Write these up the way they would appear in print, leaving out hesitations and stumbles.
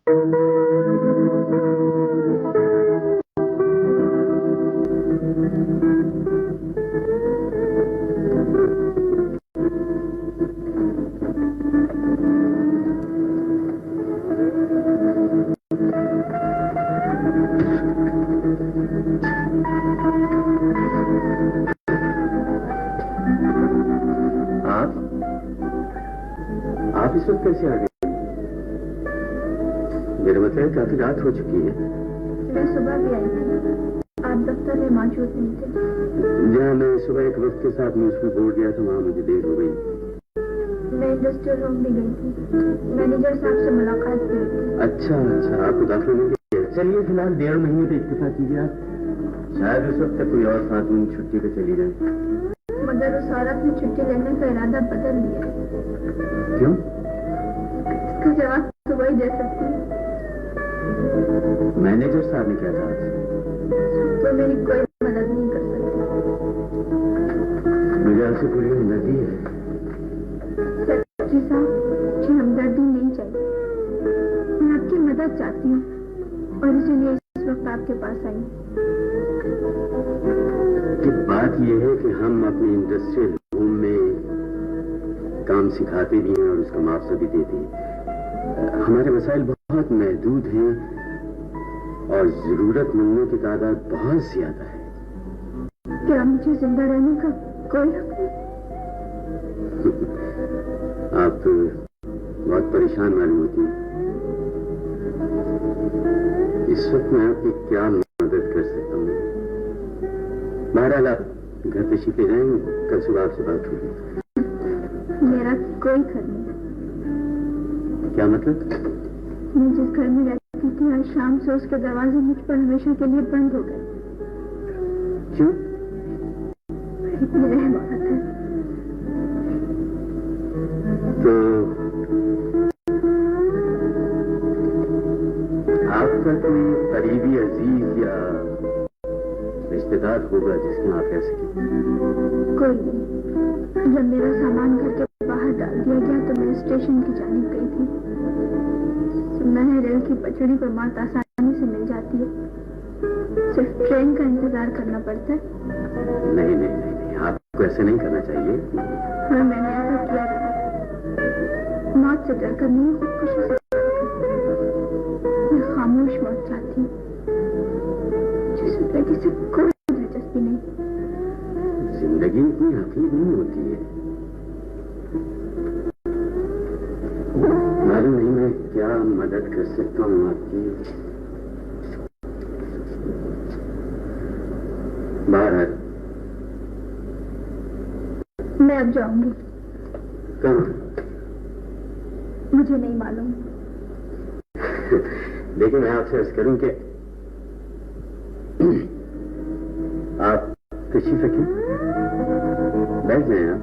आप इस वक्त कैसे आ गए? मेरा मतलब काफी रात हो चुकी है। मैं सुबह भी आई थी, आप दफ्तर में मौजूद नहीं थे। जहाँ मैं सुबह एक वक्त के साथ म्यूजिक बोर्ड गया था, वहाँ मुझे देर हो गई। मैं इंडस्ट्रियल रूम भी गई थी, मैनेजर साहब से मुलाकात की थी। अच्छा, आपको दाखिला नहीं दिया? चलिए फिलहाल 1.5 महीने पे इत्तेफाक कीजिए आप। शायद उस वक्त तक कोई और खातून छुट्टी पे चली जाए। मगर उस औरत ने छुट्टी लेने का इरादा बदल लिया। क्यों? इसका जवाब तो वही दे सकती है। मैनेजर साहब ने क्या कहा? तो मेरी कोई मदद नहीं कर सकती। मुझे आपसे पूरी हमदर्दी है। सेक्रेटरी साहब, मुझे हमदर्दी नहीं चाहिए, मैं आपकी मदद चाहती हूँ और इसीलिए इस वक्त आपके पास आई। कि बात यह है कि हम अपने इंडस्ट्रियल रूम में काम सिखाते भी हैं और उसका मुआवजा भी देते हैं। हमारे वसाइल बहुत महदूद हैं और जरूरतमंदों की तादाद बहुत ज्यादा है। क्या मुझे जिंदा रहने का कोई हक नहीं? आप तो बहुत परेशान मालूम होती हैं। इस वक्त मैं आपकी क्या मदद कर सकता हूँ? बहरहाल आप घर तशरीफ ले जाएं, कल सुबह आपसे बात होगी। मेरा कोई घर नहीं। क्या मतलब? मैं जिस घर में रहती थी, आज शाम से उसके दरवाजे मुझ पर हमेशा के लिए बंद हो गए। क्यों? मेरी बात है। तो आपका कोई करीबी अजीज या रिश्तेदार होगा जिसके आप रह सके? कोई नहीं। जब मेरा सामान घर के बाहर डाल दिया गया तो मैं स्टेशन की जानिब गई थी। सुना है रेल की पटड़ी पर मौत आसानी से मिल जाती है, सिर्फ ट्रेन का इंतजार करना पड़ता है। नहीं, आपको ऐसे नहीं करना चाहिए। हाँ, मैंने ऐसा किया था। मौत से डर कर नहीं, खुदकुशी से। मैं खामोश मौत चाहती हूँ, जिस जिंदगी से कोई दिलचस्पी नहीं। जिंदगी इतनी हकीम नहीं होती है। मालूम नहीं मैं क्या मदद कर सकता हूँ आपकी। बहरहाल मैं अब जाऊंगी। कहाँ? मुझे नहीं मालूम। लेकिन मैं आपसे अर्ज करूं कि आप तशरीफ रखें, बैठ जाएं आप।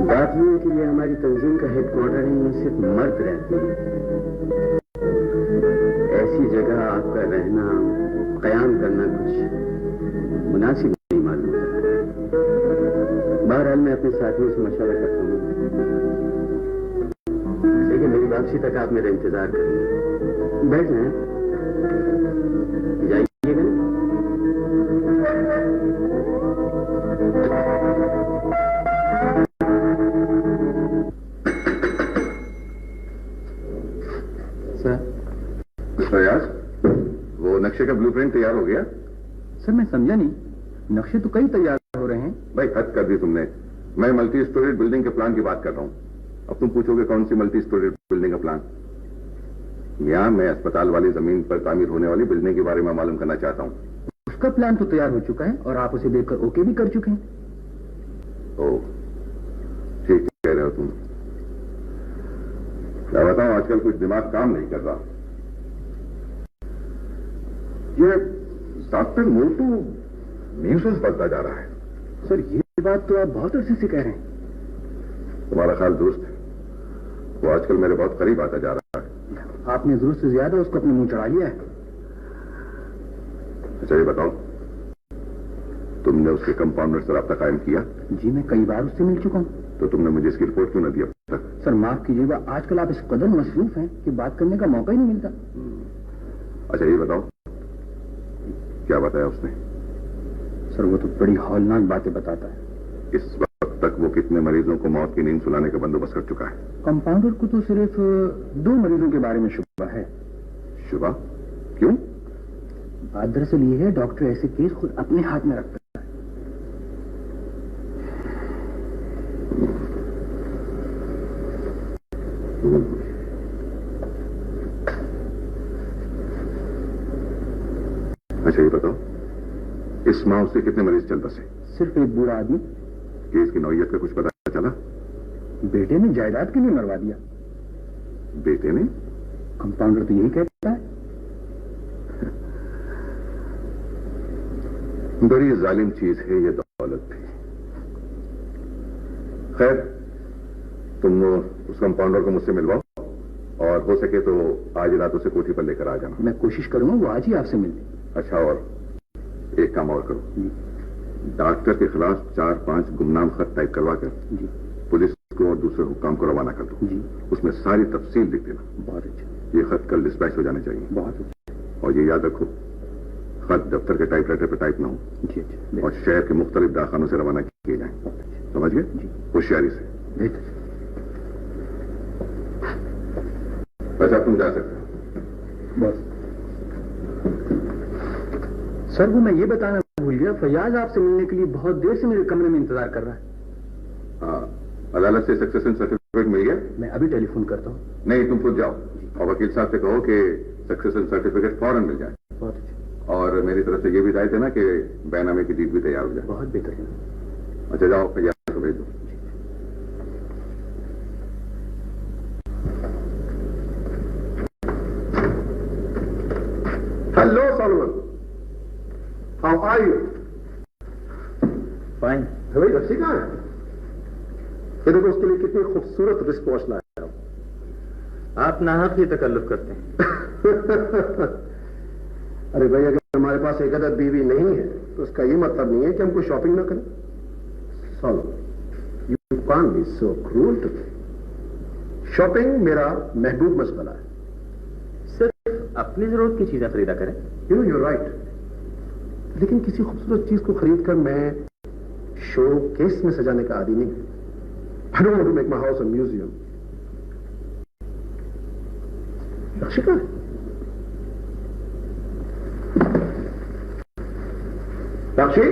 बात यह है कि ये हमारी तंजीम का हेडक्वार्टर है, ये सिर्फ मर्द रहते हैं। ऐसी जगह आपका रहना, कयाम करना कुछ मुनासिब नहीं मालूम। बहरहाल मैं अपने साथियों से मशवरा करता हूँ, लेकिन मेरी वापसी तक आप मेरा इंतजार करेंगे। बैठ जाएं, जाइएगा। मिस्टर यास, वो नक्शे का ब्लूप्रिंट तैयार हो गया? सर मैं समझा नहीं, नक्शे तो कई तैयार हो रहे हैं। भाई हद कर दी तुमने। मैं मल्टी स्टोरेज बिल्डिंग के प्लान की बात कर रहा हूँ। अब तुम पूछोगे कौन सी मल्टी स्टोरेज बिल्डिंग का प्लान? यहाँ मैं अस्पताल वाली जमीन पर तामीर होने वाली बिल्डिंग के बारे में मालूम करना चाहता हूँ। उसका प्लान तो तैयार हो चुका है और आप उसे देखकर ओके भी कर चुके हैं। ओह, ठीक कह रहे हो तुम। क्या बताऊं, आजकल कुछ दिमाग काम नहीं कर रहा। ये डॉक्टर मोटू न्यूसेंस बनता जा रहा है। सर ये बात तो आप बहुत अरसे से कह रहे हैं। तुम्हारा ख्याल दुरुस्त है। वो आजकल मेरे बहुत करीब आता जा रहा है। आपने जरूरत से ज्यादा उसको अपने मुंह चढ़ा लिया है। अच्छा ये बताओ, तुमने उसके कंपाउंडर से राब्ता कायम किया? जी मैं कई बार उससे मिल चुका हूँ। तो तुमने मुझे इसकी रिपोर्ट क्यों न दिया? तक। सर माफ कीजिएगा, आजकल आप इस कदर मसरूफ हैं कि बात करने का मौका ही नहीं मिलता। अच्छा ये बताओ, क्या बताया उसने? सर वो तो बड़ी हौलनाक बातें बताता है। इस वक्त तक वो कितने मरीजों को मौत की नींद सुलाने का बंदोबस्त कर चुका है? कंपाउंडर को तो सिर्फ 2 मरीजों के बारे में शुबा है। शुबा? क्यों? बात दरअसल ये है, डॉक्टर ऐसे केस खुद अपने हाथ में रखता है। अच्छा ये बताओ, इस माह से कितने मरीज चल बसे? सिर्फ एक बूढ़ा आदमी। केस की नौयत का कुछ पता चला? बेटे ने जायदाद के लिए मरवा दिया। बेटे ने? कंपाउंडर तो यही कहता है। बड़ी जालिम चीज है ये दौलत भी। खैर, तुम उस कंपाउंडर को मुझसे मिलवाओ और हो सके तो आज रात उसे कोठी पर लेकर आ जाना। मैं कोशिश करूंगा वो आज ही आपसे मिल ले। अच्छा, और एक काम और करो, डॉक्टर के खिलाफ 4-5 गुमनाम खत टाइप करवा कर पुलिस को और दूसरे हुक्काम को रवाना कर दो। उसमें सारी तफसील लिख देना। बहुत अच्छा। ये खत कल डिस्पैच हो जाने चाहिए। बहुत अच्छा। और ये याद रखो, खत दफ्तर के टाइपराइटर पर टाइप ना हो। जी अच्छा। और शहर के मुख्तलिफ डाकखानों से रवाना किए जाए। समझ गए? होशियारी से। बेहतर। वैसे तुम जा सकते हो। बस सर, वो मैं ये बताना भूल गया, फयाज आपसे मिलने के लिए बहुत देर से मेरे कमरे में इंतजार कर रहा है। हाँ, अदालत से सक्सेशन सर्टिफिकेट मिल गया? मैं अभी टेलीफोन करता हूँ। नहीं, तुम खुद जाओ और वकील साहब से कहो कि सक्सेशन सर्टिफिकेट फौरन मिल जाए। बहुत अच्छा। और मेरी तरफ से ये भी हिदायत है ना कि बैनामे की डीड भी तैयार हो जाए। बहुत बेहतर। अच्छा जाओ, फैयाज को भेज दो। Hello Solomon, how are you? Fine. भाई रस्सी कहाँ है? ये देखो उसके लिए कितनी खूबसूरत रिस्ट वॉच लाया हूं। आप नाहक ही तकल्लुफ करते हैं। अरे भाई, अगर हमारे पास एक अदद बीवी नहीं है तो उसका ये मतलब नहीं है कि हम कोई शॉपिंग ना करें। Solomon, you can't be so cruel to me. Shopping मेरा महबूब मसला है। सिर्फ अपनी जरूरत की चीजें खरीदा करें। यू नो यूर राइट, लेकिन किसी खूबसूरत चीज को खरीद कर मैं शो केस में सजाने का आदी नहीं। I don't want to make my house a museum. Rakshika, Rakshi,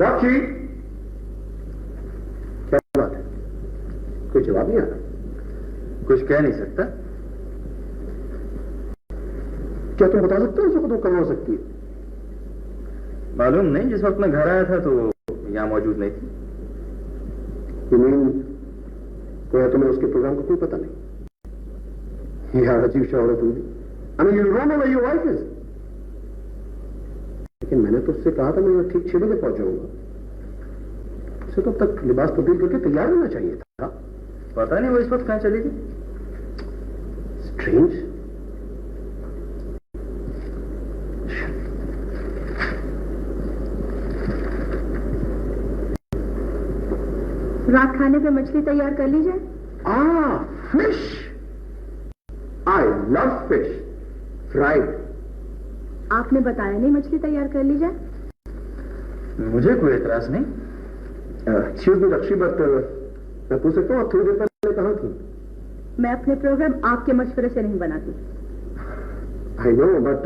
Rakshi, क्या बात है? कोई जवाब नहीं आता? कुछ कह नहीं सकता। क्या तुम बता सकते हो उस वक्त वो कहां हो सकती है? मालूम नहीं, जिस वक्त मैं घर आया था तो यहां मौजूद नहीं थी। कोई तुम्हें उसके प्रोग्राम का कोई पता नहीं? यार अजीब शौहर तुम भी। I mean you don't know where your wife is. लेकिन मैंने तो उससे कहा था मैं ठीक 6 बजे पहुंच जाऊंगा। उसे तो अब तक लिबास तब्दील करके तैयार होना चाहिए था। पता नहीं वो इस वक्त कहां चली गई। स्ट्रेंज। रात खाने पे मछली तैयार कर ली जाए। Fish. I love fish fried. आपने बताया नहीं मछली तैयार कर ली जाए। मुझे कोई एतराज नहीं। एक्सक्यूज मी रक्षी, बट मैं पूछ सकता हूँ आप थोड़ी देर पहले कहाँ थी? मैं अपने प्रोग्राम आपके मशवरे से नहीं बनाती। I know, but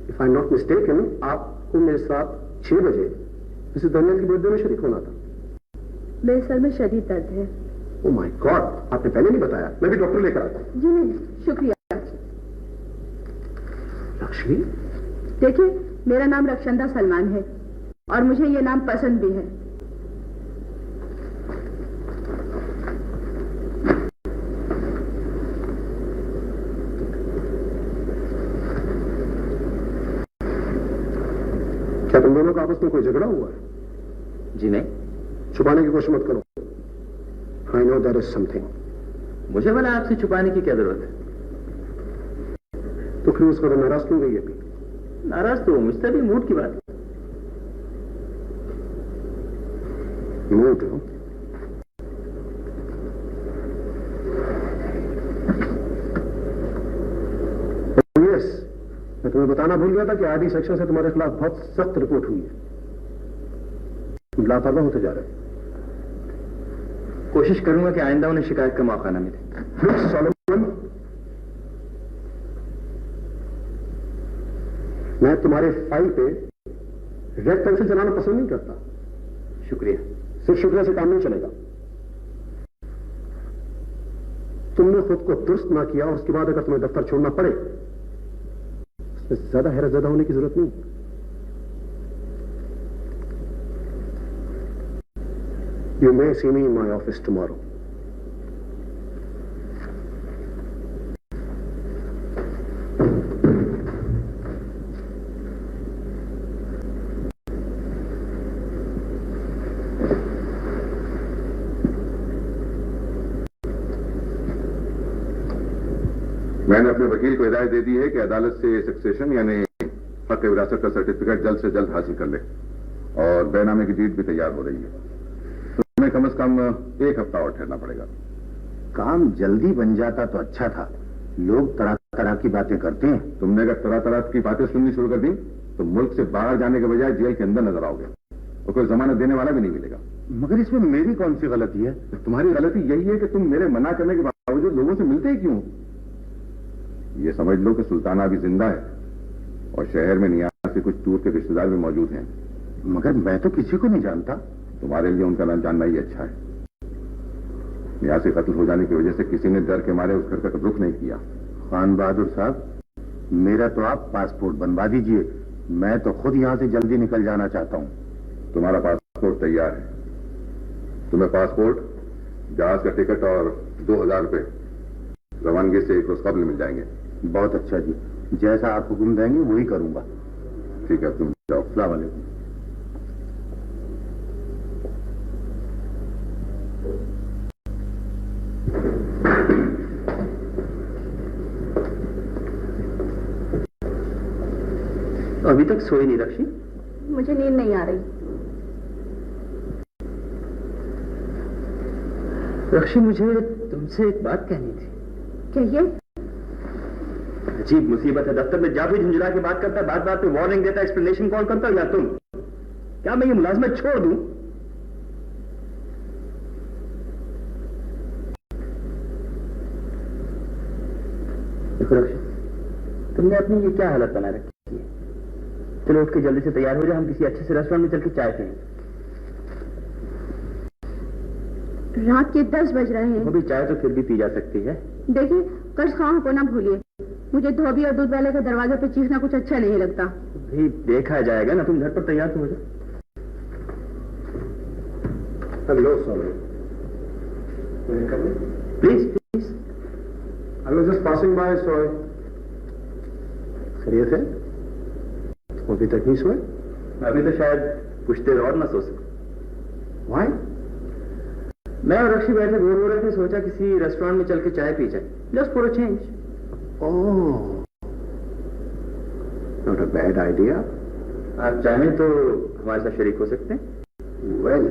if I not mistaken आपको मेरे साथ 6 बजे मिसेस डैनियल की बर्थडे में शरीक होना था। मेरे सर में शदीद दर्द है। ओह माय गॉड, आपने पहले नहीं बताया। मैं भी डॉक्टर लेकर आता हूं। जी नहीं, शुक्रिया। लक्ष्मी, देखिए, मेरा नाम रक्षंदा सलमान है और मुझे ये नाम पसंद भी है। क्या तुम दोनों का आपस में कोई झगड़ा हुआ है? जी नहीं। छुपाने की कोशिश मत करो। I know there is something. मुझे भला आपसे छुपाने की क्या जरूरत है? तो फिर उसको तो नाराज क्यों गई अभी? नाराज तो मुझसे भी मूड की बात है। मूड हो? यस, मैं तुम्हें बताना भूल गया था कि आरडी सेक्शन से तुम्हारे खिलाफ बहुत सख्त रिपोर्ट हुई है। तुम लापरवाह होते जा रहे हो। कोशिश करूंगा कि आइंदा उन्हें शिकायत का मौका न मिले। मिस्टर सॉलोमन, मैं तुम्हारे फाइल पे रेड पेंसिल चलाना पसंद नहीं करता। शुक्रिया। सिर्फ शुक्रिया से काम नहीं चलेगा। तुमने खुद को दुरुस्त ना किया और उसके बाद अगर तुम्हें दफ्तर छोड़ना पड़े, उसमें ज्यादा हैरत ज्यादा होने की जरूरत नहीं। You may see me in my office tomorrow. मैंने अपने वकील को हिदायत दे दी है कि अदालत से सक्सेशन यानी हक विरासत का सर्टिफिकेट जल्द से जल्द हासिल कर ले और बैनामे की डीड भी तैयार हो रही है। तुम्हें कम से कम 1 हफ्ता और ठहरना पड़ेगा। काम जल्दी बन जाता तो अच्छा था। लोग तरह तरह की बातें करते हैं। तुमने अगर तरह तरह की बातें सुननी शुरू कर दी तो मुल्क से बाहर जाने के बजाय जेल के अंदर नजर आओगे और कोई जमानत देने वाला भी नहीं मिलेगा। मगर इसमें मेरी कौन सी गलती है? तुम्हारी गलती यही है कि तुम मेरे मना करने के बावजूद लोगों से मिलते ही क्यों? ये समझ लो कि सुल्ताना अभी जिंदा है और शहर में नियाज के कुछ दूर के रिश्तेदार भी मौजूद हैं। मगर मैं तो किसी को नहीं जानता। तुम्हारे लिए उनका नाम जानना ही अच्छा है। नियाज के कत्ल हो जाने की वजह से किसी ने डर के मारे उस घर का रुख नहीं किया। खान बहादुर साहब, मेरा तो आप पासपोर्ट बनवा दीजिए। मैं तो खुद यहां से जल्दी निकल जाना चाहता हूं। तुम्हारा पासपोर्ट तैयार है। तुम्हें पासपोर्ट, जहाज का टिकट और 2000 रुपए रवानगी से 1 रोज कबल मिल जाएंगे। बहुत अच्छा जी, जैसा आप हुक्म देंगे वही करूंगा। ठीक है, तुम जाओ। अस्सलाम वालेकुम। अभी तक सोई नहीं रक्षी? मुझे नींद नहीं आ रही। रक्षी, मुझे तुमसे एक बात कहनी थी। कहिए। अजीब मुसीबत है। दफ्तर में जा भी झुंझुला के बात करता है, बात बात पे वार्निंग देता है, एक्सप्लेनेशन कॉल करता हूं। या तुम, क्या मैं ये मुलाजमत छोड़ दूं? देखो रक्षी, तुमने अपनी ये क्या हालत बना रखी है? चलो उठ के जल्दी से तैयार हो जाए, हम किसी अच्छे से रेस्टोरेंट में चल के चाय पिएंगे। रात के 10 बज रहे हैं। वो भी चाय तो फिर भी पी जा सकती है। देखिए, कर्ज खाओ को ना भूलिए। मुझे धोबी और दूध वाले के दरवाजे पे चीखना कुछ अच्छा नहीं लगता। भी देखा जाएगा ना, तुम झट पर तैयार तो हो जाओ। Hello sorry, please please. I was just passing by. Sorry. खैरियत है? तुम अभी तक नहीं सोए? अभी तो शायद कुछ देर और ना सो सकूं। व्हाई? मैं और रक्षी बैठे बोर हो रहे थे, सोचा किसी रेस्टोरेंट में चल के चाय पी जाए, just for a change. Oh, not a bad idea. आप चाहें तो हमारे साथ शरीक हो सकते हैं। वेल,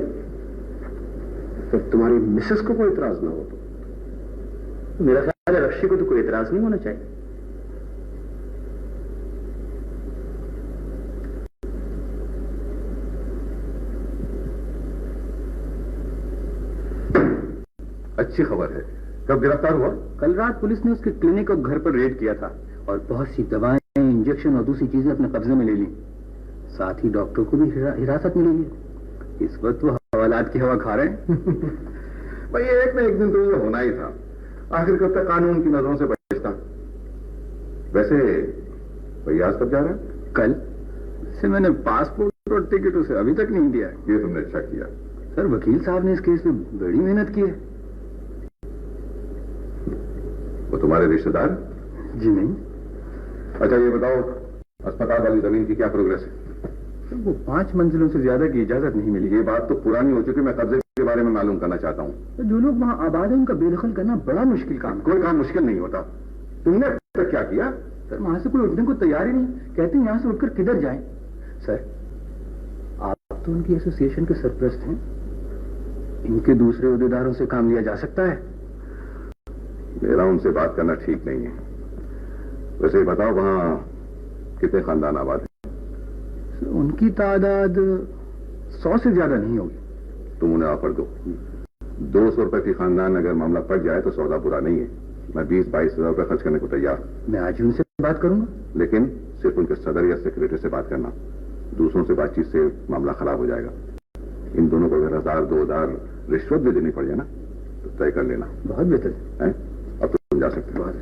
तो तुम्हारी मिसेस को कोई इतराज ना हो तो। मेरा ख्याल है रक्षी को तो कोई इतराज नहीं होना चाहिए। अच्छी खबर है। कब गिरफ्तार हुआ? कल रात पुलिस ने उसके क्लिनिक और घर पर रेड किया था और बहुत सी दवाएं, इंजेक्शन और दूसरी चीजें अपने कब्जे में ले ली। साथ ही डॉक्टर को भी हिरासत में ले लिया। इस वक्त वो हवालात की हवा खा रहे हैं। भाई एक न एक दिन तो ये होना ही था। आखिर कब तक कानून की नजरों से बचता। वैसे फैयाज कब जा रहा है? कल से मैंने पासपोर्ट और टिकट उसे अभी तक नहीं दिया। ये तुमने अच्छा किया। सर, वकील साहब ने इस केस में बड़ी मेहनत की है। वो तुम्हारे रिश्तेदार? जी नहीं। अच्छा ये बताओ, अस्पताल वाली जमीन की क्या प्रोग्रेस है? वो 5 मंजिलों से ज्यादा की इजाजत नहीं मिली। ये बात तो पुरानी हो चुकी, मैं कब्जे के बारे में मालूम करना चाहता हूँ। तो जो लोग वहाँ आबाद है उनका बेदखल करना बड़ा मुश्किल काम है। कोई काम मुश्किल नहीं होता। तुमने अब तक क्या किया? सर, वहां से कोई उठने को तैयार ही नहीं। कहते हैं यहाँ से उठकर किधर जाएं। सर, आप तो उनकी एसोसिएशन के सरपरस्त हैं। इनके दूसरे ओहदेदारों से काम लिया जा सकता है। मेरा उनसे बात करना ठीक नहीं है। वैसे बताओ वहां कितने खानदान आबाद हैं? उनकी तादाद 100 से ज्यादा नहीं होगी। तुम उन्हें ऑफर दो। 200 रुपए की खानदान अगर मामला पड़ जाए तो सौदा बुरा नहीं है। मैं 20-22 हजार रुपए खर्च करने को तैयार। मैं आज उनसे बात करूंगा, लेकिन सिर्फ उनके सदर या सेक्रेटरी से बात करना। दूसरों से बातचीत से मामला खराब हो जाएगा। इन दोनों को अगर 1000-2000 रिश्वत भी देनी पड़ जाए ना तो तय कर लेना। बहुत बेहतर है। अब तो तुम जा सकते हो।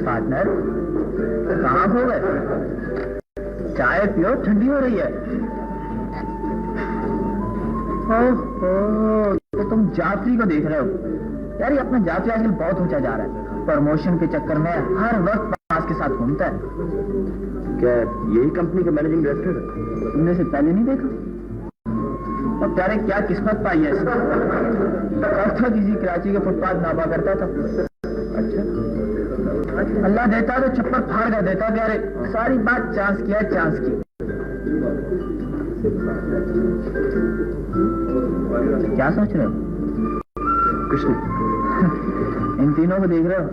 पार्टनर कहाँ हो गए? चाय पियो, ठंडी हो रही है। ओहो, तो तुम जाफरी को देख रहे हो? यार ये अपना जाफरी आजकल बहुत ऊंचा जा रहा है। प्रमोशन के चक्कर में हर वक्त पास के साथ घूमता है। क्या यही कंपनी का मैनेजिंग डायरेक्टर है? तुमने से पहले नहीं देखा? अब प्यारे क्या किस्मत पाई है इसने। कब था किसी कराची के फुटपाथ नापा करता था। अच्छा, अल्लाह देता तो छप्पर फाड़ कर देता प्यारे। सारी बात चांस की है, चांस की। क्या सोच रहे हो? कुछ नहीं। इन तीनों को देख रहे हो?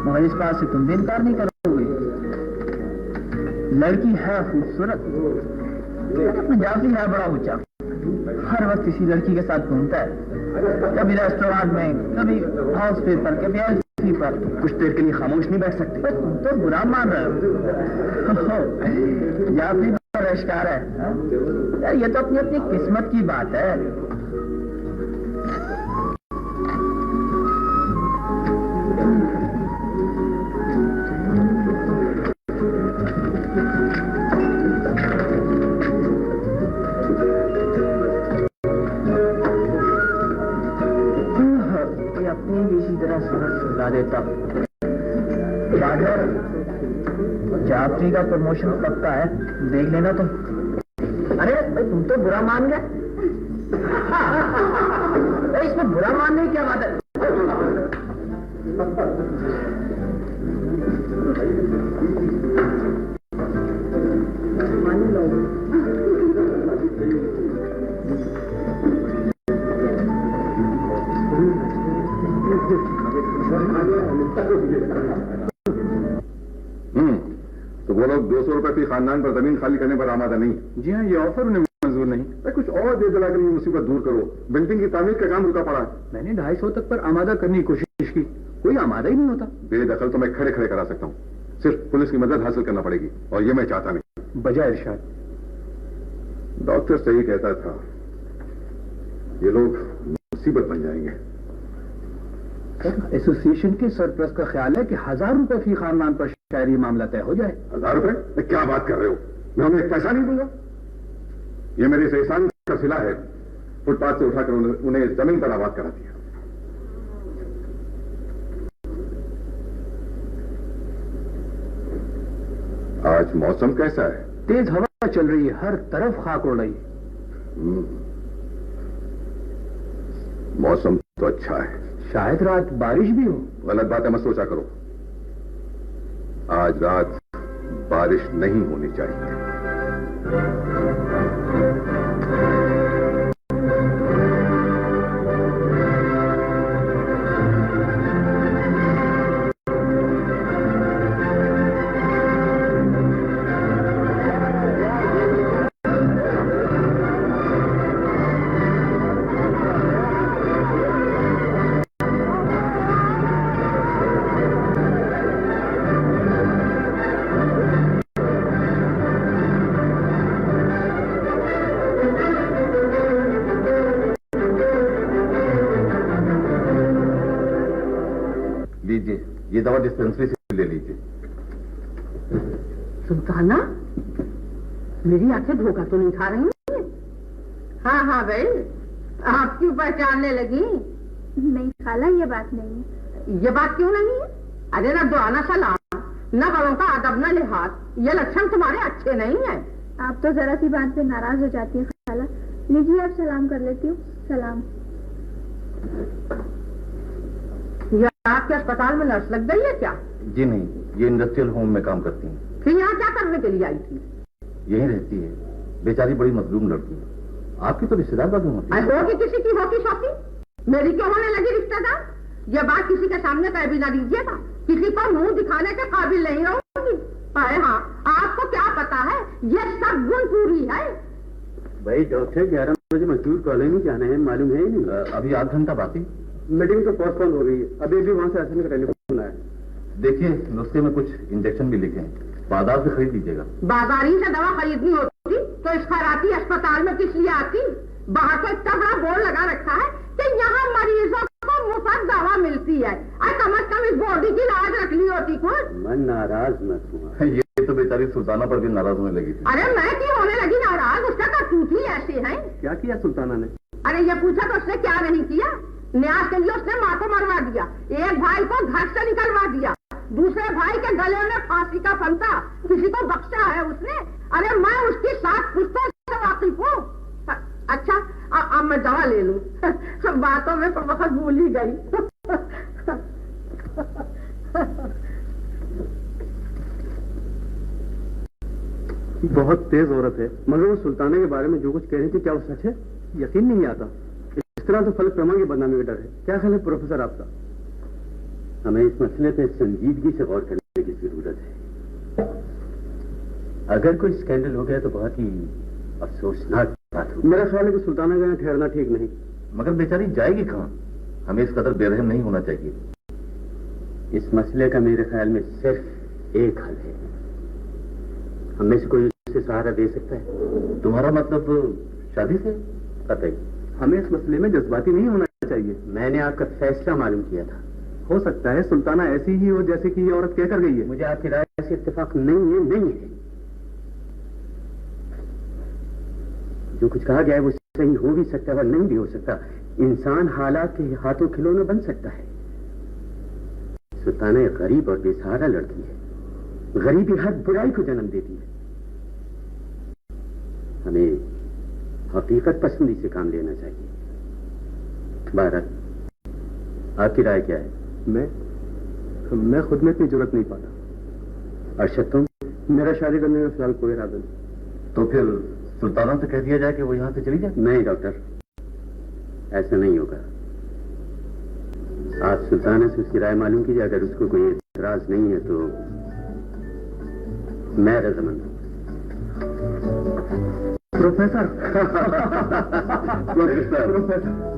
मगर इस बात से तुम भी इनकार नहीं करोगे। लड़की है खूबसूरत, अपना जाफरी है बड़ा ऊंचा। हर वक्त इसी लड़की के साथ घूमता है। कभी रेस्टोरेंट में, कभी हाउस पेपर, कभी एलसी पर। कुछ देर के लिए खामोश नहीं बैठ सकते? तुम तो बुरा मान रहे हो। जाफरी पर रश्कार है। यार ये तो अपनी अपनी किस्मत की बात है। अपनी भी इसी तरह सजा देता। जाफरी का प्रमोशन पक्का है, देख लेना तुम। अरे भाई तुम तो बुरा मान गए। इसमें बुरा मानने की क्या बात है? तो वो लोग 200 रुपए फी खानदान पर जमीन खाली करने पर आमादा नहीं। जी हाँ, ये ऑफर उन्हें मंजूर नहीं। कुछ और दे दिला कर ये मुसीबत दूर करो। बिल्डिंग की तामीर का काम रुका पड़ा। मैंने 250 तक पर आमादा करने की कोशिश की, कोई आमादा ही नहीं होता। बेदखल तो मैं खड़े खड़े करा सकता हूँ, सिर्फ पुलिस की मदद हासिल करना पड़ेगी, और ये मैं चाहता नहीं। बजाय इरशाद। डॉक्टर सही कहता था, ये लोग मुसीबत बन जाएंगे। एसोसिएशन के सरप्लस का ख्याल है कि 1000 रुपए फी खानदान पर शायद ये मामला तय हो जाए। 1000 रुपए? क्या बात कर रहे हो? मैं उन्हें एक पैसा नहीं दूंगा। ये मेरे से एहसान का सिला है। फुटपाथ से उठाकर उन्हें जमीन पर आबाद करा दिया। आज मौसम कैसा है? तेज हवा चल रही है, हर तरफ खाक उड़ रही है। मौसम तो अच्छा है। शायद रात बारिश भी हो। गलत बातें मत सोचा करो। आज रात बारिश नहीं होनी चाहिए। लीजिए, ये दवा डिस्पेंसरी से ले लीजिए। सुल्ताना, मेरी आंखें धोखा तो नहीं खा रही हैं? हाँ हाँ भाई, आप क्यों पहचानने लगी? नहीं खाला, ये बात नहीं है। ये बात क्यों नहीं है? अरे न दुआना सलाम, न बड़ों का अदब न लिहाज, ये लक्षण तुम्हारे अच्छे नहीं है। आप तो जरा सी बात पे नाराज हो जाती है खाला। लीजिए, आप सलाम कर लेती हूँ। सलाम। ये आपके अस्पताल में नर्स लग गई है क्या? जी नहीं, ये इंडस्ट्रियल होम में काम करती हैं। फिर यहाँ क्या करने के लिए आई थी? यहीं रहती है, बेचारी बड़ी मजलूम लड़की है। आपकी तो रिश्तेदार बाजू होती है। होगी किसी की होती शौकी, मेरी क्यों होने लगी रिश्तेदार? ये बात किसी के सामने कह भी ना दीजिएगा, किसी पर मुंह दिखाने के काबिल नहीं रहूंगी। अरे हाँ, आपको क्या पता है, ये सब गुण पूरी है। भाई डॉक्टर 11 बजे मजदूर कॉलोनी जाना है, मालूम है ही नहीं। अभी आध घंटा बाकी। मीटिंग तो पोस्टपोन हो गई है, अभी भी वहां से असन का टेलीफोन आया। देखिए, नुस्खे में कुछ इंजेक्शन भी लिखे हैं, बाजार से खरीद लीजिएगा। बाजारी से दवा खरीदनी होती तो इस खैराती अस्पताल में किस लिए आती? बाहर तो इतना बड़ा बोर्ड लगा रखा है कि यहाँ मरीजों को मुफ्त दवा मिलती है। कम से कम इस बॉडी की लाज रख ली होती कुछ। मन नाराज मत हुआ। ये तो बेचारी सुल्ताना पर भी नाराज होने लगी थी। अरे मैं क्यों होने लगी नाराज? उसका तो टूट ही ऐसी है। क्या किया सुल्ताना ने? अरे ये पूछा तो उसने क्या नहीं किया। न्यास के लिए उसने माँ को मरवा दिया, एक भाई को घर से निकलवा दिया, दूसरे भाई के गले में फांसी का फंदा किसी को बख्शा है उसने। अरे मैं उसकी साथ पुस्तकों से वाकिफ हूँ। अच्छा, अब मैं दवा ले लूं। बातों में तो बहुत भूल ही गई। बहुत तेज औरत है, मगर वो सुल्ताना के बारे में जो कुछ कह रही थी, क्या वो सच है? यकीन नहीं आता। इस तरह तो फलक प्रमा की बदनामी का डर है। क्या ख्याल है प्रोफेसर आपका? हमें इस मसले पे संजीदगी से गौर करने की जरूरत है। अगर कोई स्कैंडल हो गया तो बहुत ही अफसोसनाक बात होगी। मेरा ख्याल है कि सुल्ताना का यहाँ ठहरना ठीक नहीं। मगर बेचारी जाएगी कहाँ? हमें इस कदर बेरहम नहीं होना चाहिए। इस मसले का मेरे ख्याल में सिर्फ एक हल है। हमें से कोई उससे सहारा दे सकता है? तुम्हारा मतलब शादी से? कतई। हमें इस मसले में जज्बाती नहीं होना चाहिए। मैंने आपका फैसला मालूम किया था। हो सकता है सुल्ताना ऐसी ही हो जैसे कि ये औरत कहकर गई है। मुझे आपकी राय से इत्तेफाक नहीं है। जो कुछ कहा गया है वो सही हो भी सकता है और नहीं भी हो सकता। इंसान हालात के हाथों खिलौना बन सकता है। सुल्ताना एक गरीब और बेसहारा लड़की है। गरीबी हर बुराई को जन्म देती है। हमें हकीकत पसंदी से काम लेना चाहिए। भारत, आपकी राय क्या है? मैं खुद में इतनी जरूरत नहीं पाता। अर्शद, तुम? मेरा शादी करने में फिलहाल कोई इरादा नहीं। तो फिर सुल्ताना से कह दिया जाए कि वो यहाँ से चली जाए? नहीं डॉक्टर, ऐसा नहीं होगा। आप सुल्ताना से उसकी राय मालूम कीजिए। अगर उसको कोई एतराज नहीं है तो मैं रजामंद हूँ। प्रोफेसर। प्रोफेसर।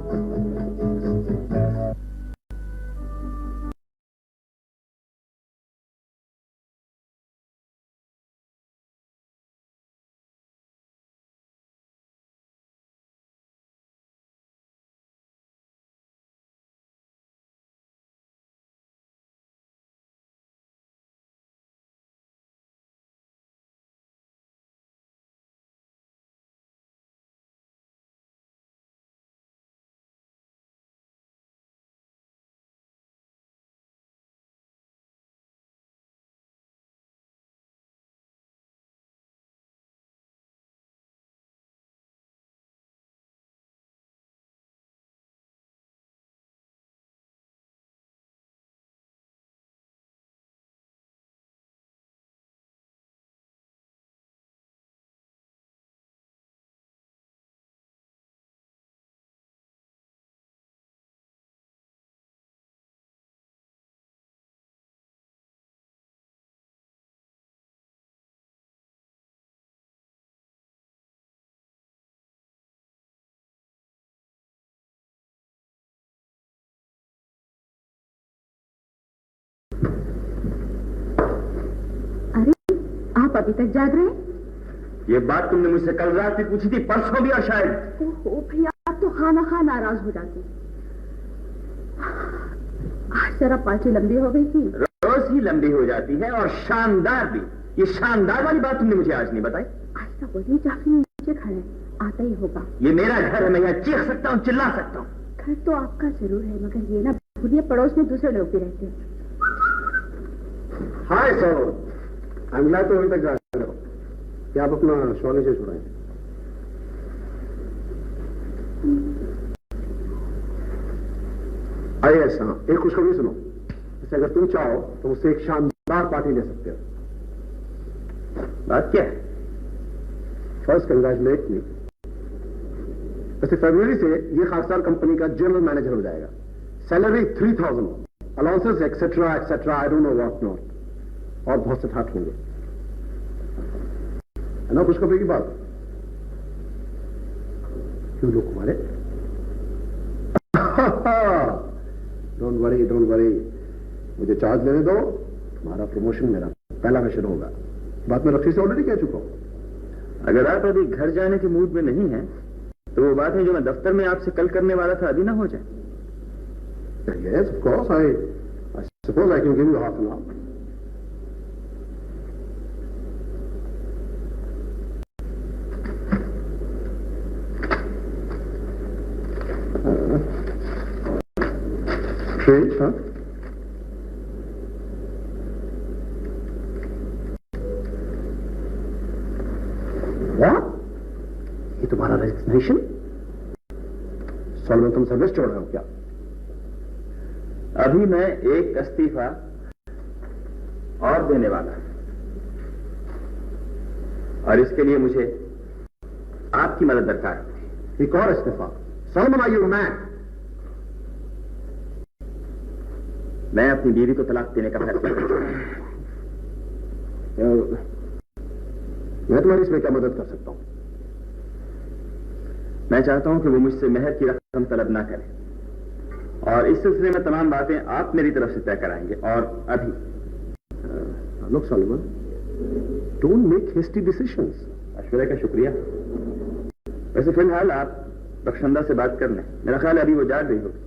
आप अभी तक जाग रहे हैं? ये बात तुमने मुझसे कल रात भी पूछी थी, परसों भी और शायद। ओहो भैया, आप तो खाना खा नाराज हो जाते। आज जरा पार्टी लंबी हो गई थी। रोज ही लंबी हो जाती है और शानदार भी। ये शानदार वाली बात तुमने मुझे आज नहीं बताई। ऐसा बोलिए, जाफरी नीचे खड़े, आता ही होगा। ये मेरा घर है, मैं यहाँ चीख सकता हूँ, चिल्ला सकता हूँ। घर तो आपका जरूर है, मगर ये ना भूलिए पड़ोस में दूसरे लोग भी रहते हैं। Hi sir, I am glad to अभी तक जा रहे हो कि आप अपना शो नीचे छुड़ाएं। आइए ऐसा एक खुशखबरी सुनो। जैसे अगर तुम चाहो तो मुझसे एक शानदार पार्टी ले सकते हो। बात क्या है? फर्स्ट कंग्रेचुलेट मी। वैसे फरवरी से ये खाकसार कंपनी का जनरल मैनेजर हो जाएगा। Salary 3000, allowances etcetera etcetera, I don't know what not, और बहुत से ठाट होंगे। है ना खुशखबरी की बात? क्यों लोग तुम्हारे? डोंट वरी, मुझे चार्ज लेने दो। तुम्हारा प्रमोशन मेरा पहला मिशन होगा। बात मैं रक्षी से ऑलरेडी कह चुका हूं। अगर आप अभी घर जाने के मूड में नहीं हैं, तो वो बात है जो मैं दफ्तर में आपसे कल करने वाला था अभी ना हो जाए। Yes, of course. I suppose I can give you half an hour. Trade, huh? What? ये तुम्हारा रेजिग्नेशन? सॉल्मन, तुम सर्विस छोड़ रहे हो क्या? अभी मैं एक इस्तीफा और देने वाला हूं, और इसके लिए मुझे आपकी मदद दरकार है। एक और इस्तीफा? सॉल्मन, आर यू मैड? मैं अपनी बीवी को तलाक देने का फैसला कर चुका हूं। मैं तुम्हारी इसमें क्या मदद कर सकता हूं? मैं चाहता हूं कि वो मुझसे मेहर की रकम तलब ना करे, और इस सिलसिले में तमाम बातें आप मेरी तरफ से तय कराएंगे। और अभी look Salman, don't make hasty decisions. मशवरे का शुक्रिया। वैसे फिलहाल आप बख्शंदा से बात कर लें, मेरा ख्याल है अभी वो जाग गई होगी।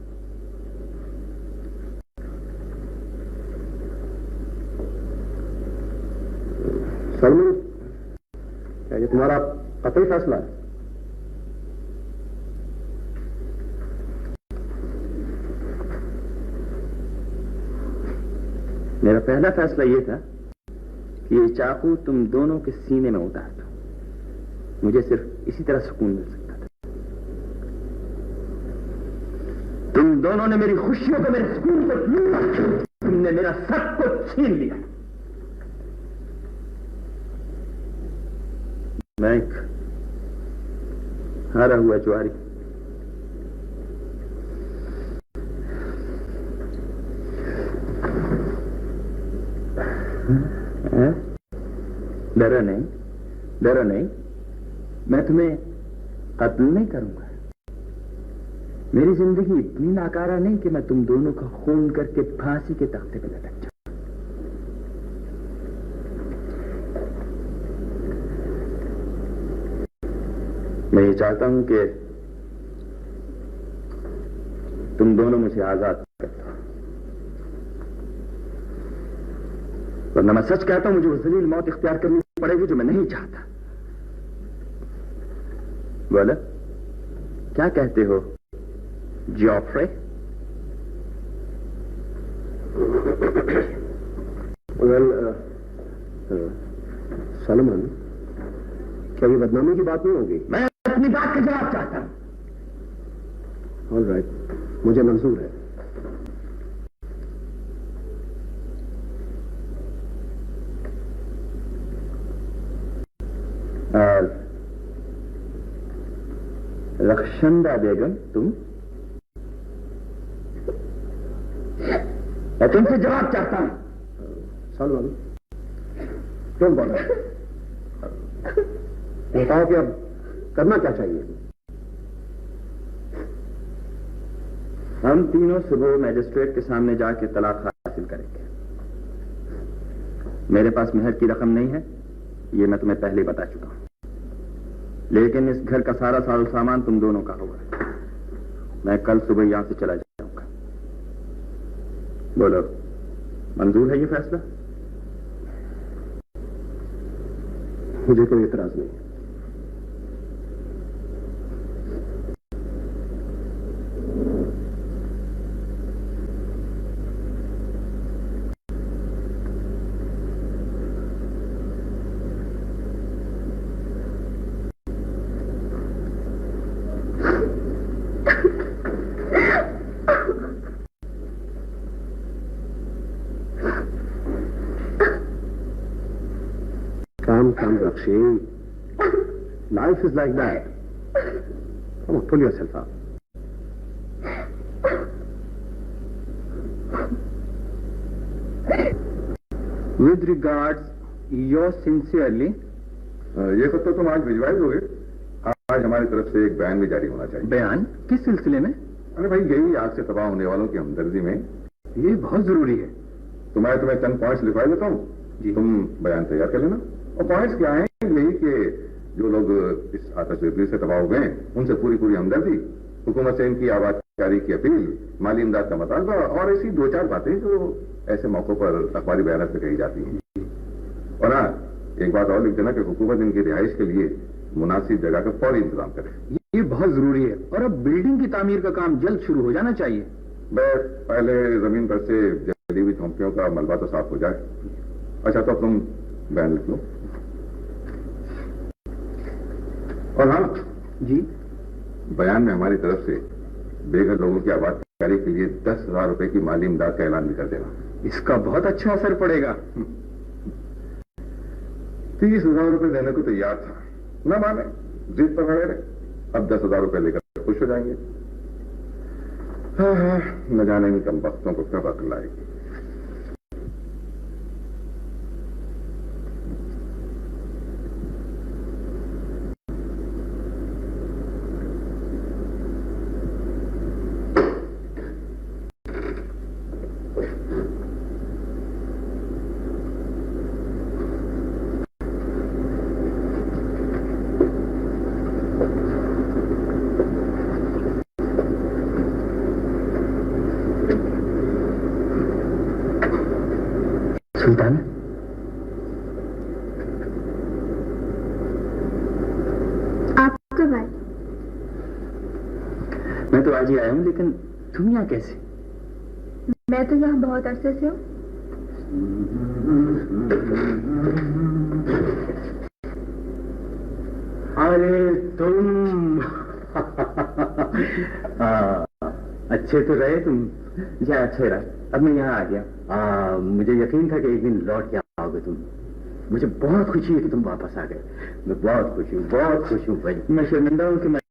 सॉल्मन, क्या ये तुम्हारा कतई फैसला है? मेरा पहला फैसला यह था कि ये चाकू तुम दोनों के सीने में उतार दो। मुझे सिर्फ इसी तरह सुकून मिल सकता था। तुम दोनों ने मेरी खुशियों को, मेरे सुकून को लूटा, तुमने मेरा सब कुछ छीन लिया। मैं एक हारा हुआ जुआरी, डरो नहीं, डरो नहीं, मैं तुम्हें कत्ल नहीं करूंगा। मेरी जिंदगी इतनी नाकारा नहीं कि मैं तुम दोनों का खून करके फांसी के तख्ते पर लटक जाऊं। मैं ये चाहता हूं कि तुम दोनों मुझे आजाद कर दो, वरना मैं सच कहता हूं मुझे वो जलील मौत इख्तियार करनी पड़ेगी जो मैं नहीं चाहता। बोलो, क्या कहते हो जॉफ्रे? वेल, सॉल्मन, क्या ये बदनामी की बात नहीं होगी? मैं अपनी बात का जवाब चाहता हूं। ऑल राइट, मुझे मंजूर है। और रक्षंदा बेगम, तुम? मैं तुमसे जवाब चाहता हूं। सॉल्मन, डोंट बॉदर, बताओ कि अब करना क्या चाहिए? हम तीनों सुबह मैजिस्ट्रेट के सामने जाके तलाक हासिल करेंगे। मेरे पास मेहर की रकम नहीं है, ये मैं तुम्हें पहले बता चुका हूं, लेकिन इस घर का सारा सारो सामान तुम दोनों का होगा। मैं कल सुबह यहां से चला जाऊंगा। बोलो, मंजूर है ये फैसला? मुझे कोई एतराज नहीं। Come, Rakshi. Life is like that. Come on, pull yourself up. With regards, yours sincerely. ये सब तो तुम आज भिजवा ही दोगे। आज हमारी तरफ से एक बयान भी जारी होना चाहिए। बयान किस सिलसिले में? अरे भाई, यही आग से तबाह होने वालों की हमदर्दी में। ये बहुत जरूरी है। तुम्हें चंद पॉइंट्स लिखवा देता हूँ, तुम बयान तैयार कर लेना। और पॉइंट्स क्या हैं? यही कि जो लोग इस आतशबाजी से तबाह हो गए उनसे पूरी हमदर्दी, हुकूमत से इनकी आबादकारी की अपील, माली इमदाद का मुतालबा और ऐसी दो चार बातें जो ऐसे मौकों पर अखबारी बयान में कही जाती हैं। और हाँ, एक बात और लिख देना कि हुकूमत इनकी रिहाइश के लिए मुनासिब जगह का फौरी इंतजाम करे। ये बहुत जरूरी है और अब बिल्डिंग की तामीर का काम जल्द शुरू हो जाना चाहिए। पहले जमीन पर से जली हुई झोंपड़ियों का मलबा तो साफ हो जाए। अच्छा, तो अब तुम बयान लिख लो। और हाँ जी, बयान में हमारी तरफ से बेघर लोगों की आबादकारी के लिए 10,000 रुपए की माली इमदाद का ऐलान भी कर देना। इसका बहुत अच्छा असर पड़ेगा। 30,000 रुपए देने को तैयार था, न माने, जिद पर खड़े रहे। अब 10,000 रुपए लेकर खुश हो जाएंगे। हाँ, न जाने इन कम वक्तों को कब अक्ल आएगी। सुल्तान, आप कब आए? मैं तो आज ही आया हूं, लेकिन तुम यहाँ कैसे? मैं तो यहाँ बहुत अरसे से हूँ। अरे तुम अच्छे तो रहे तुम। जी अच्छे रहा। अब मैं यहाँ आ गया। मुझे यकीन था कि एक दिन लौट के आओगे तुम। मुझे बहुत खुशी है कि तुम वापस आ गए। मैं बहुत खुश हूँ भाई। मैं शर्मिंदा हूँ कि मैं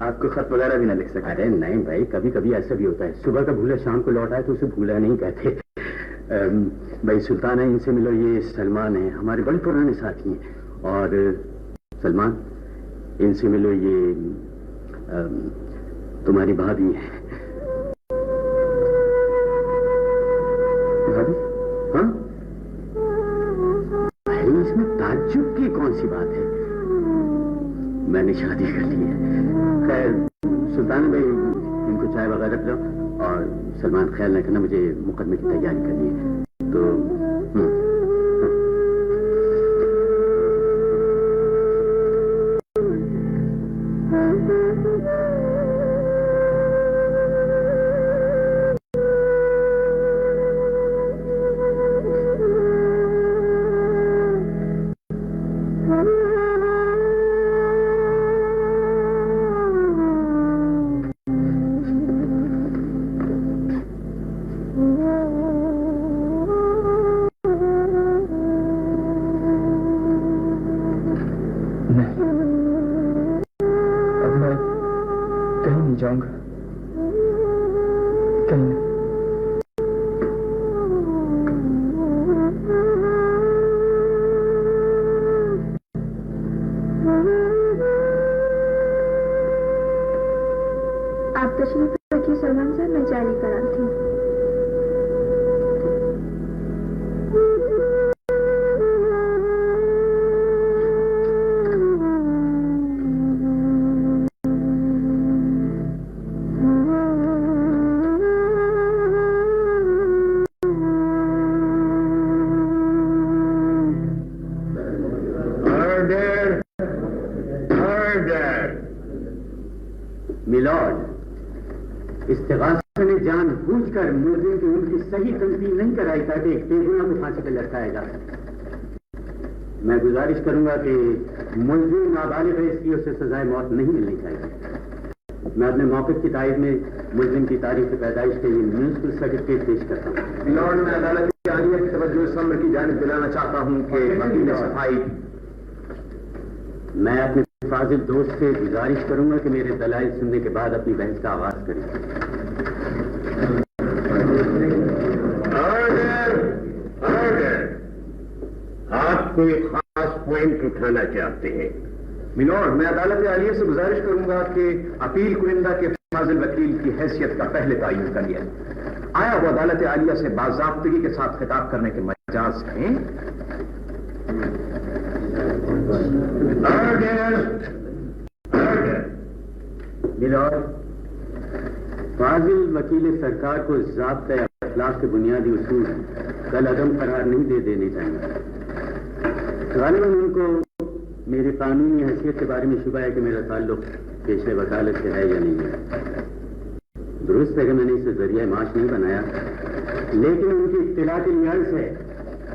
आपको खत वगैरह भी ना लिख सका। अरे नहीं भाई, कभी कभी ऐसा भी होता है। सुबह का भूला शाम को लौट आए तो उसे भूला नहीं कहते। भाई सुल्तान है, इनसे मिलो। ये सलमान है, हमारे बड़े पुराने साथी हैं। और सलमान, इनसे मिलो। ये तुम्हारी भाभी है। भाभी? हाँ भाई, इसमें ताज्जुब की कौन सी बात है? मैंने शादी कर ली है। खैर सुल्तान भाई, इनको चाय वगैरह पिलाओ। और सलमान, ख्याल न करना, मुझे मुकदमे की तैयारी करनी है। तो जाऊंगा कहीं नहीं। आप तशरीफ रखिए सलमान साहब, मैं चाय लेकर आती हूँ। इस्तिगासा ने जानबूझकर मुलजिम की उनकी सही तंकीद नहीं कराई ताकि एक बेगुनाह को फांसी पर लटकाया जा सके। मैं गुजारिश करूंगा कि मुलजिम नाबालिग है, इसकी उसे सजाए मौत नहीं मिलनी चाहिए। मैं अपने मौक़िफ़ की तारीफ में मुलजिम की तारीख पैदाइश के लिए म्यूनिसिपल सर्टिफिकेट पेश करता हूँ। लॉर्ड, मैं अदालत की आलिया की तवज्जो इस अमर की जानिब दिलाना चाहता हूँ कि वकील सफाई। मैं अपने फाजिल दोस्त से गुजारिश करूंगा कि मेरे दलाइल सुनने के बाद अपनी बहस का आगाज करें। आप कोई खास पॉइंट उठाना चाहते हैं? मिलॉर्ड, मैं अदालत आलिया से गुजारिश करूंगा कि अपील कुरिंदा के फाजिल वकील की हैसियत का पहले तयन कर लिया। आया वो अदालत आलिया से बाज़ाब्तगी के साथ खिताब करने के मजाज हैं। मिलॉर्ड, फाजिल वकील सरकार को ज़ाब्ता अखलाक के बुनियादी उसूल कल अदम करार नहीं दे देने चाहिए। गालिबन उनको मेरी कानूनी हैसियत के बारे में शुबा है कि मेरा ताल्लुक पेशे वकालत से है या नहीं है। दुरुस्त है कि मैंने इसे जरिया माश नहीं बनाया, लेकिन उनकी इत्तला की न्याज है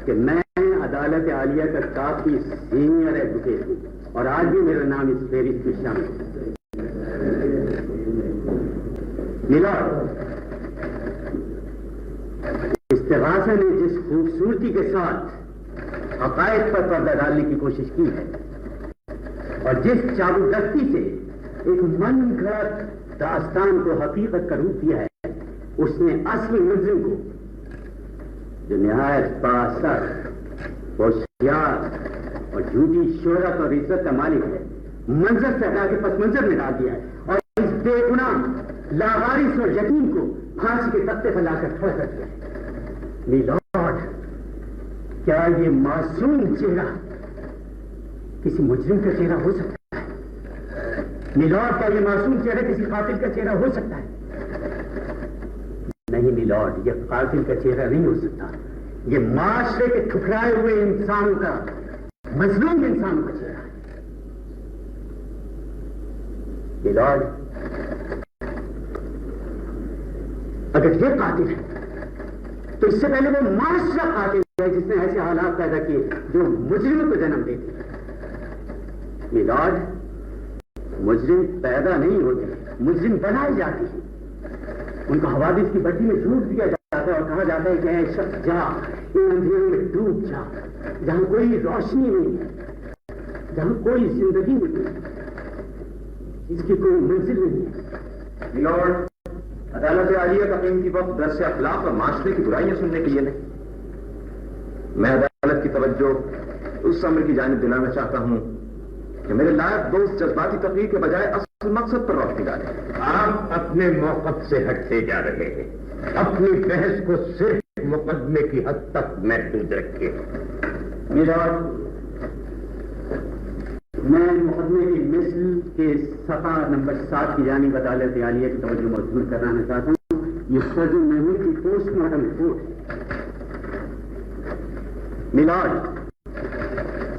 कि मैं अदालत आलिया का काफी सीनियर एडवोकेट हूँ और आज भी मेरा नाम इस फेरिस्त में शामिल है। मिलॉर्ड, इस्तिगासा ने जिस खूबसूरती के साथ हक़ाइक़ पर पर्दा डालने की कोशिश की है और जिस चाबुदस्ती से एक मन गढ़ंत दास्तान को हकीकत का रूप दिया है, उसने असली मुलजिम को, जो निहायत बाअसर, होशियार और झूठी शोहरत और इज्जत का मालिक है, मंजर से हटा के पस मंजर में डाल दिया है और इस बेगुनाह लावारिस और यतीम को फांसी के तख्ते पर लाकर खड़ा कर दिया है। मिलॉर्ड, क्या ये मासूम चेहरा किसी मुजरिम का चेहरा हो सकता है? मिलॉर्ड, क्या ये मासूम चेहरा किसी कातिल का चेहरा हो सकता है? नहीं मिलॉर्ड, यह कातिल का चेहरा नहीं हो सकता। ये माशरे के ठुकराए हुए इंसानों का, मजलूम इंसानों का चेहरा है। मिलॉर्ड, अगर ये कातिल है तो इससे पहले वो माशरा कातिल है जिसने ऐसे हालात पैदा किए जो मुजरिम को जन्म देते हैं। मिलॉर्ड, मुजरिम पैदा नहीं होते, मुजरिम बनाई जाती है। उनको हवादिस की बड्डी में झूठ दिया जाता है और कहा जाता है कि ऐ शख्स जा, इन अंधेरों में डूब जा, जहां कोई रोशनी नहीं है, जहां कोई जिंदगी नहीं है, जिसकी कोई मंजिल नहीं है। मिलॉर्ड, अदालत आलिया का कीमती वक्त दर्स अखलाक और माशरे की बुराइयां सुनने के लिए नहीं। मैं अदालत की तवज्जो उस अमर की जानिब दिलाना चाहता हूं कि मेरे लायक दोस्त जज्बाती तकरीर के बजाय असल मकसद पर रोशनी डालें। आप अपने मौक़िफ़ से हटते जा रहे हैं। अपनी बहस को सिर्फ मुकदमे की हद तक महदूद रखें। मिलॉर्ड, मैं मुकदमे की मिसल के सफ़ा नंबर 7 की जानिब अदालत आलिया की तवज्जो मौजूद कराना चाहता हूँ। ये सर्जन महमूद की पोस्टमार्टम रिपोर्ट है। मिलॉर्ड,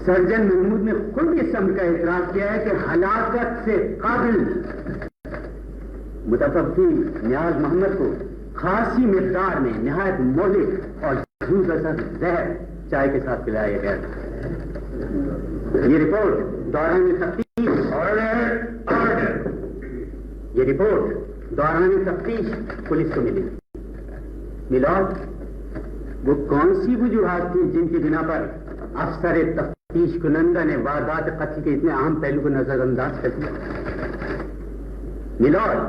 सर्जन महमूद ने खुद इस अमर का इतराफ किया है कि हलाकत से काबिल मुतवक्की नियाज मोहम्मद को खासी मिकदार में निहायत मौलिक और झूठ असर जहर चाय के साथ पिलाया गया था। ये रिपोर्ट दौरान तफ्तीश पुलिस को मिली। मिलॉर्ड, वो कौन सी वजूहात थी जिनकी बिना पर अफसर तफ्तीश कुनंदा ने वारदात कत्ल के इतने अहम पहलू को नजरअंदाज कर दिया? मिलॉर्ड,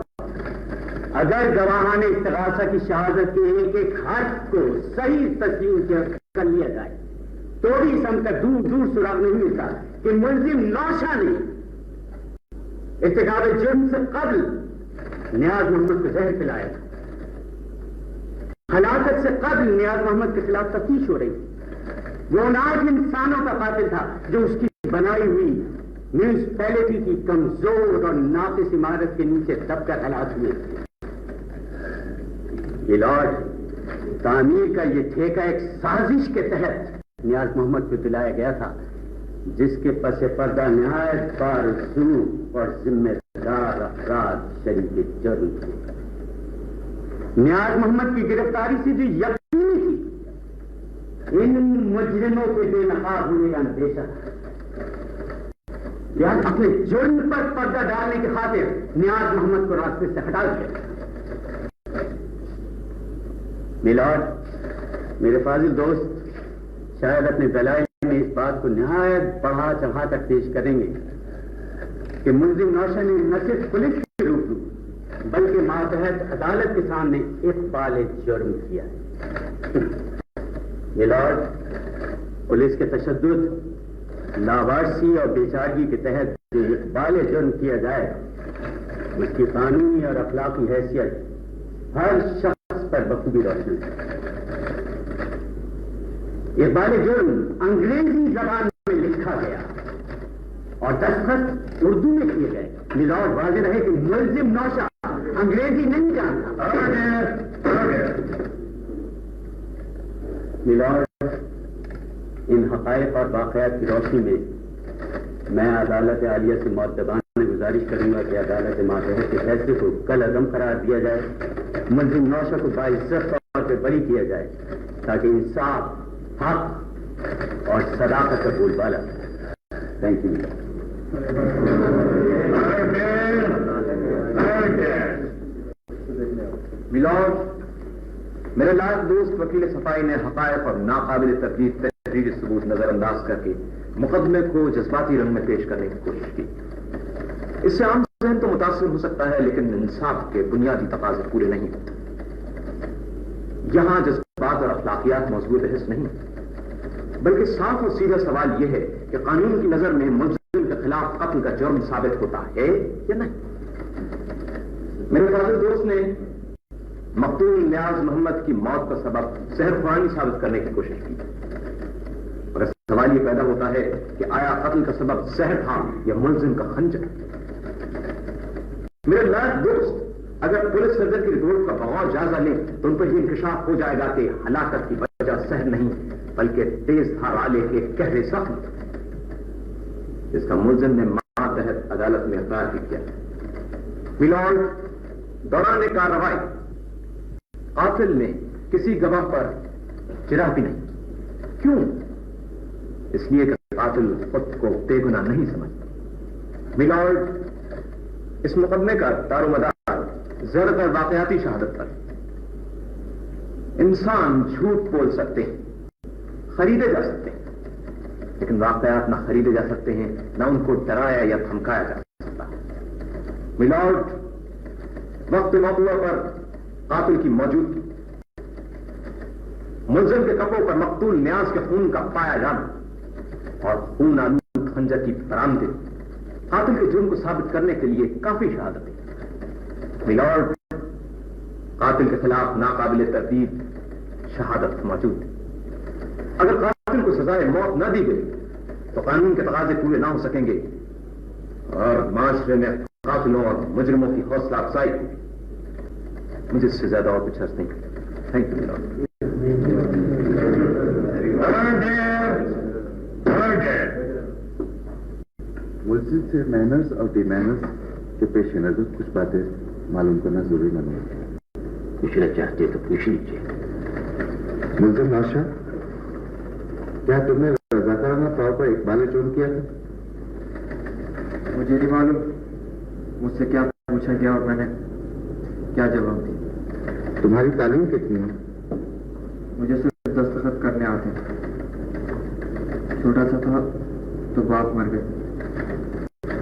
अगर गवाहान इस्तिगासा की शहादत के एक एक हर्फ को सही तस्लीम कर लिया जाए तो भी इस अमर का दूर दूर सुराग नहीं मिलता कि मुलजिम नौशा ने इर्तिकाब जुर्म से कबल नियाज मोहम्मद को जहर पिलाया। हलाकत से कबल नियाज मोहम्मद के खिलाफ तफ्तीश हो रही थी। वो उन 8 इंसानों का कातिल था जो उसकी बनाई हुई म्यूनिसिपैलिटी की कमजोर और नाकिस इमारत के नीचे दबकर हलाक हुए थे। मिलॉर्ड, तामीर का ये ठेका एक साजिश के तहत नियाज मोहम्मद को दिलाया गया था जिसके पसे पर्दा निहायत बारसूख और जिम्मेदार अफराद शरीक जुर्म थे। नियाज मोहम्मद की गिरफ्तारी से जो यकीनी थी, इन मुजरिमों के बेनकाब होने का अंदेशा था। लिहाजा अपने जुर्म पर पर्दा डालने की खातिर नियाज मोहम्मद को रास्ते से हटा दिया। मिलॉर्ड, मेरे फाजिल दोस्त शायद अपने दलाइल में इस बात को निहायत बढ़ा चढ़ा कर पेश करेंगे कि मुलजिम नौशा ने न सिर्फ पुलिस के रूप में बल्कि मातहत अदालत के सामने इक़बाल जुर्म किया है। मिलॉर्ड, पुलिस के तशद्दुद, लावारसी और बेचारगी के तहत जो इक़बाल जुर्म किया जाए, उसकी कानूनी और अखलाकी हैसियत हर शख्स पर बखूबी रोशन है। इक़बाल जुर्म अंग्रेजी जबान में लिखा गया और दस्तखत उर्दू में किए गए। मिलॉर्ड, वाज़ेह रहे कि मुलजिम नौशा अंग्रेजी नहीं जानता। मिलॉर्ड, इन हक़ाइक़ और वाक़यात की रोशनी में मैं अदालत आलिया से मुअद्दबाना गुजारिश करूंगा कि अदालत मातहत के फैसले को कल अदम करार दिया जाए, मुलजिम नौशा को बाइज्जत तौर पर बरी किया जाए, ताकि इंसाफ, हक और सदाकत का बोलबाला। Thank you. मिलॉर्ड, मेरे लायक दोस्त वकील सफाई ने हक़ाइक़ और नाकाबिल तकलीफ तहरीरी सबूत नजरअंदाज करके मुकदमे को जज्बाती रंग में पेश करने की कोशिश की। इससे आम ज़हन तो मुतासिर हो सकता है, लेकिन इंसाफ के बुनियादी तकाज़े पूरे नहीं होते। यहां जज्बात और अखलाकियात मौजूद बहस नहीं, बल्कि साफ और सीधा सवाल यह है कि कानून की नजर में मुल्जिम के खिलाफ कत्ल का जुर्म साबित होता है या नहीं। मेरे फाजिल दोस्त ने मकतूल नियाज मोहम्मद की मौत का सबब सहरख्वानी साबित करने की कोशिश की, और सवाल यह पैदा होता है कि आया कत्ल का सबब जहर था या मुल्जिम का खंजर। मेरे लायक दोस्त अगर पुलिस सर्जन की रिपोर्ट का बगौर जायजा लें तो उन पर यह इंकशाफ हो जाएगा कि हलाकत की वजह सहर नहीं बल्कि तेज धार वाले के गहरे जख्म, जिसका मुल्जिम ने मातहत अदालत में इकरार किया। मिलॉर्ड, दौरान कार्रवाई कातिल ने किसी गवाह पर चिरा भी नहीं। क्यों? इसलिए कि कातिल खुद को बेगुनाह नहीं समझता। मिलॉर्ड, इस मुकदमे का दारोमदार ज़्यादातर वाकयाती शहादत पर। इंसान झूठ बोल सकते हैं, खरीदे जा सकते हैं, लेकिन वाकयात ना खरीदे जा सकते हैं, ना उनको डराया या धमकाया जा सकता। मिलॉर्ड, वक्त मौक़ा पर कातिल की मौजूदगी, मुल्जिम के कपड़ों पर मकतूल नियाज के खून का पाया जाना और खून आलूद खंजर की बरामदगी कातिल के जुर्म को साबित करने के लिए काफी शहादत है। मिलॉर्ड, कातिल के खिलाफ नाकाबिल तरदीद शहादत मौजूद है। अगर कातिल को सजाए मौत न दी गई तो कानून के तकाजे पूरे ना हो सकेंगे और माशरे में कातिलों और मुजरिमों की हौसला अफजाई। मुझे इससे ज्यादा और कुछ अर्ज नहीं। Thank you milord. मुल्जिम से मैनर्स और डिमैनर्स के पेश नजर कुछ बातें मालूम करना जरूरी मालूम होता है। पूछना चाहते तो पूछ लीजिए। मुल्जिम नौशा, क्या तुमने रजाकाराना तौर पर इकबाल जुर्म किया था? मुझे नहीं मालूम मुझसे क्या पूछा गया और मैंने क्या जवाब दिया। तुम्हारी तालीम कितनी है? मुझे सिर्फ दस्तखत करने आते हैं। छोटा सा था तो बाप मर गए।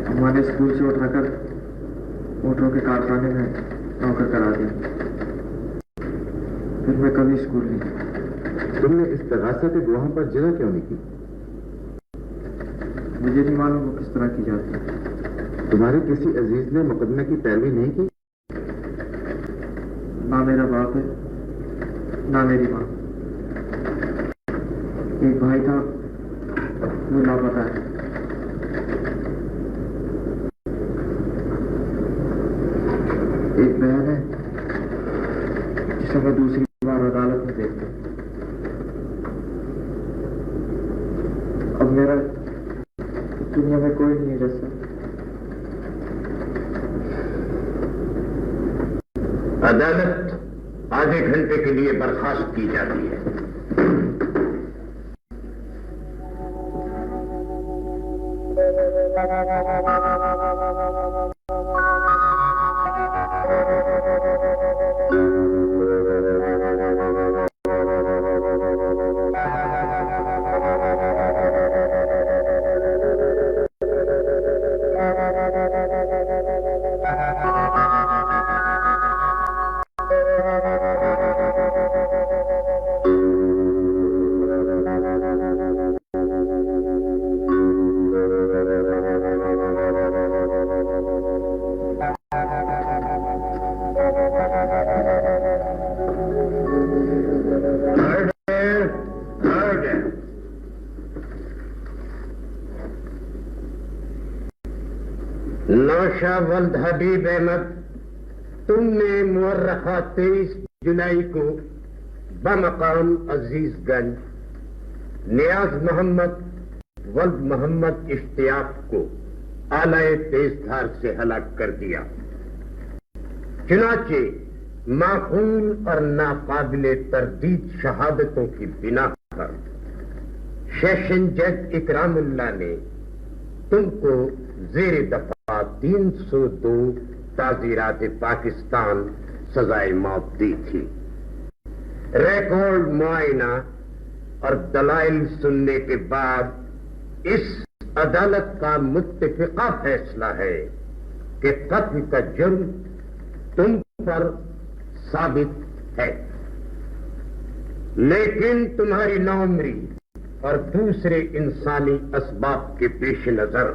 हमारे स्कूल से उठाकर ऊँटों के कारखाने में नौकर करा दिया। फिर मैं कभी स्कूल नहीं। तुमने इस तगासा के गुआहों पर जिना क्यों नहीं की? मुझे नहीं मालूम वो किस तरह की जाती है। तुम्हारे किसी अजीज ने मुकदमे की पैरवी नहीं की? ना मेरा बाप है ना मेरी माँ। एक भाई था, वो लापता है। एक बहन है जिसे मैं दूसरी बार अदालत में देखता हूँ। अब मेरा दुनिया में कोई नहीं जैसा। अदालत आधे घंटे के लिए बर्खास्त की जाती है। नौशाद वल्द हबीब अहमद, तुमने मुअर्रखा 23 जुलाई को बमकाम अजीजगंज नियाज मोहम्मद वल्द मोहम्मद इश्तियाक को आलाए तेजधार से हलाक कर दिया। चुनाचे माकूल और नाकाबिले तरदीद शहादतों की बिना पर सेशन जज इकरामुल्लाह ने तुमको जेर दफा 302 ताजीरात पाकिस्तान सजाए मौत दी थी। रिकॉर्ड मुआयना और दलाइल सुनने के बाद इस अदालत का मुत्तफिका फैसला है कि कत्ल का जुर्म तुम पर साबित है, लेकिन तुम्हारी नाउमरी और दूसरे इंसानी असबाब के पेश नजर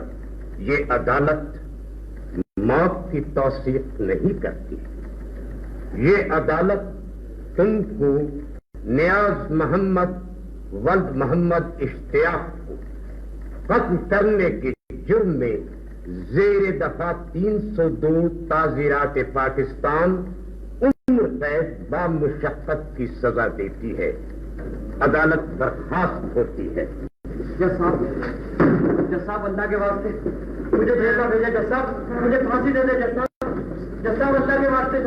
ये अदालत मौत की तौसीक नहीं करती। ये अदालत तुमको नियाज मोहम्मद वल्द मोहम्मद इश्तियाक को कत्ल करने के जुर्म में जेर दफा 302 ताजीरात पाकिस्तान उम्र कैद बामुशक्कत की सजा देती है। अदालत बर्खास्त होती है। जज साहब अल्लाह के वास्ते मुझे जेल में भेजा। जज साहब मुझे फांसी दे दे। जज साहब अल्लाह के वास्ते